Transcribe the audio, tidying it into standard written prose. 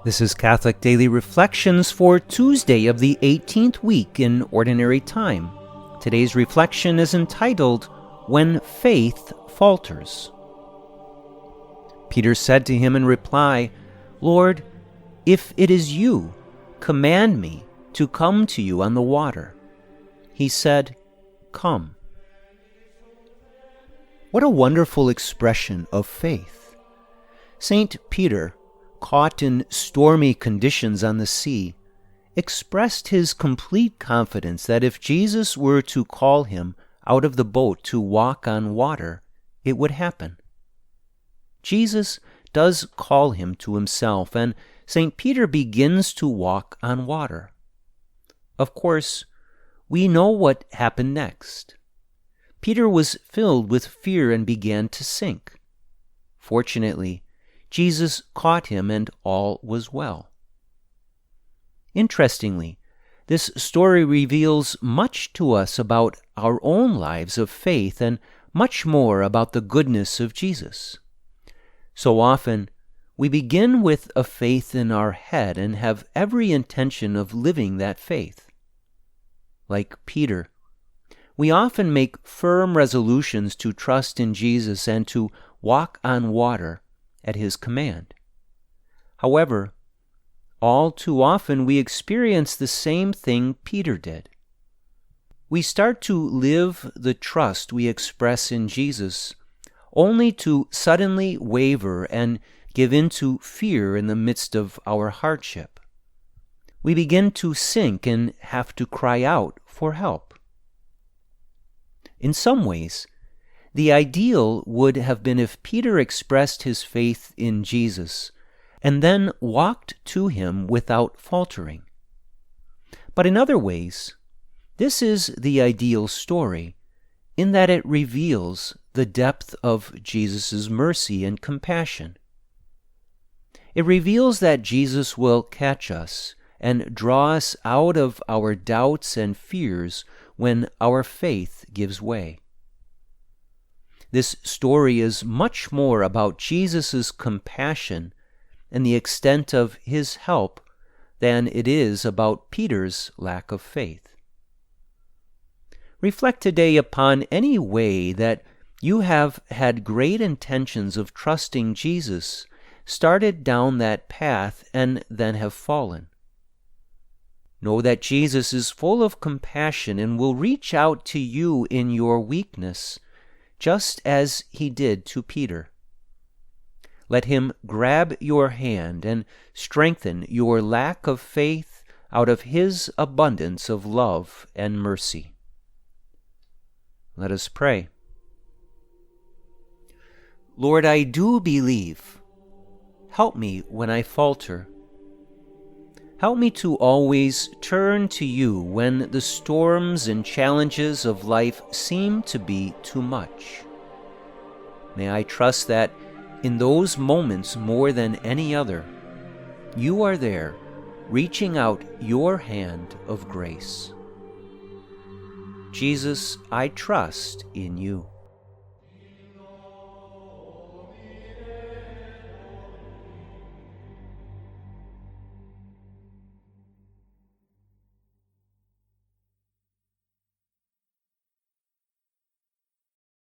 This is Catholic Daily Reflections for Tuesday of the 18th week in Ordinary Time. Today's reflection is entitled, When Faith Falters. Peter said to him in reply, Lord, if it is you, command me to come to you on the water. He said, Come. What a wonderful expression of faith. St. Peter, caught in stormy conditions on the sea, expressed his complete confidence that if Jesus were to call him out of the boat to walk on water, it would happen. Jesus does call him to himself, and St. Peter begins to walk on water. Of course, we know what happened next. Peter was filled with fear and began to sink. Fortunately, Jesus caught him and all was well. Interestingly, this story reveals much to us about our own lives of faith and much more about the goodness of Jesus. So often, we begin with a faith in our head and have every intention of living that faith. Like Peter, we often make firm resolutions to trust in Jesus and to walk on water at his command. However, all too often we experience the same thing Peter did. We start to live the trust we express in Jesus only to suddenly waver and give in to fear in the midst of our hardship. We begin to sink and have to cry out for help. In some ways, the ideal would have been if Peter expressed his faith in Jesus and then walked to him without faltering. But in other ways, this is the ideal story in that it reveals the depth of Jesus' mercy and compassion. It reveals that Jesus will catch us and draw us out of our doubts and fears when our faith gives way. This story is much more about Jesus' compassion and the extent of his help than it is about Peter's lack of faith. Reflect today upon any way that you have had great intentions of trusting Jesus, started down that path, and then have fallen. Know that Jesus is full of compassion and will reach out to you in your weakness, just as he did to Peter. Let him grab your hand and strengthen your lack of faith out of his abundance of love and mercy. Let us pray. Lord, I do believe. Help me when I falter. Help me to always turn to you when the storms and challenges of life seem to be too much. May I trust that in those moments more than any other, you are there, reaching out your hand of grace. Jesus, I trust in you.